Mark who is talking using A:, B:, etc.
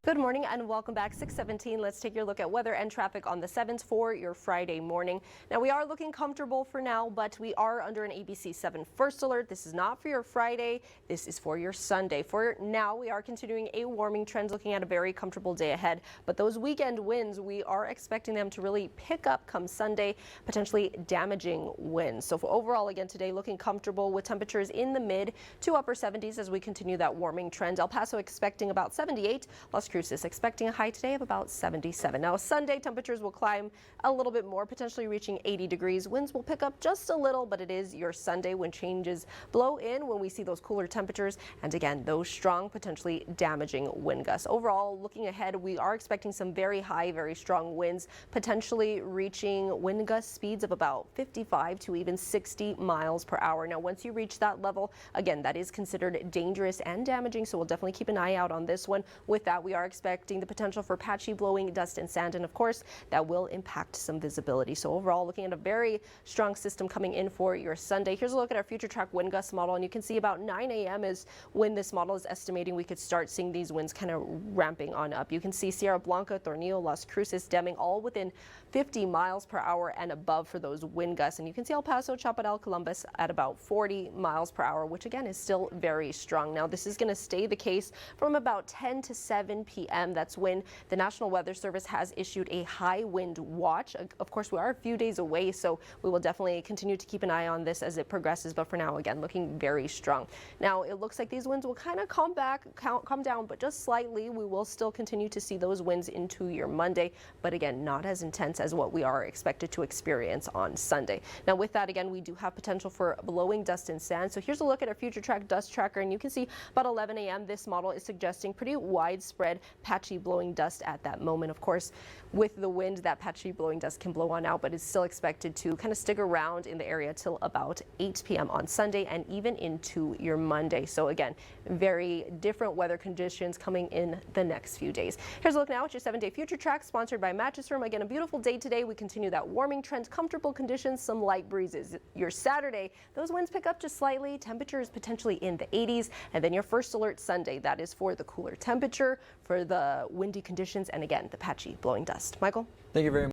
A: Good morning and welcome back. 6:17. Let's take your look at weather and traffic on the 7th for your Friday morning. Now we are looking comfortable for now, but we are under an ABC-7 first alert. This is not for your Friday. This is for your Sunday. For now, we are continuing a warming trend, looking at a very comfortable day ahead. But those weekend winds, we are expecting them to really pick up come Sunday, potentially damaging winds. So for overall, again today, looking comfortable with temperatures in the mid to upper 70s as we continue that warming trend. El Paso expecting about 78. Las Cruces expecting a high today of about 77. Now Sunday temperatures will climb a little bit more, potentially reaching 80 degrees. Winds will pick up just a little, but it is your Sunday when changes blow in when we see those cooler temperatures and again those strong, potentially damaging wind gusts. Overall, looking ahead, we are expecting some very high, very strong winds, potentially reaching wind gust speeds of about 55 to even 60 miles per hour. Now once you reach that level, again that is considered dangerous and damaging, so we'll definitely keep an eye out on this one. With that, we are expecting the potential for patchy blowing dust and sand, and of course that will impact some visibility. So overall, looking at a very strong system coming in for your Sunday. Here's a look at our future track wind gust model, and you can see about 9 a.m. is when this model is estimating we could start seeing these winds kind of ramping on up. You can see Sierra Blanca, Tornillo, Las Cruces, Deming all within 50 miles per hour and above for those wind gusts, and you can see El Paso, Chapadal, Columbus at about 40 miles per hour, which again is still very strong. Now this is going to stay the case from about 10 to 7 p.m. That's when the National Weather Service has issued a high wind watch. Of course, we are a few days away, so we will definitely continue to keep an eye on this as it progresses, but for now, again, looking very strong. Now it looks like these winds will kind of come down, but just slightly. We will still continue to see those winds into your Monday, but again, not as intense as what we are expected to experience on Sunday. Now with that, again, we do have potential for blowing dust and sand. So here's a look at our future track dust tracker, and you can see about 11 a.m. this model is suggesting pretty widespread patchy blowing dust at that moment. Of course, with the wind, that patchy blowing dust can blow on out, but it's still expected to kind of stick around in the area till about 8 p.m. on Sunday and even into your Monday. So again, very different weather conditions coming in the next few days. Here's a look now at your 7-day future track sponsored by Mattress Firm. Again, a beautiful day today. We continue that warming trend, comfortable conditions, some light breezes. Your Saturday, those winds pick up just slightly, temperatures potentially in the 80s, and then your first alert Sunday, that is for the cooler temperature, for the windy conditions, and again, the patchy blowing dust. Michael?
B: Thank you very much.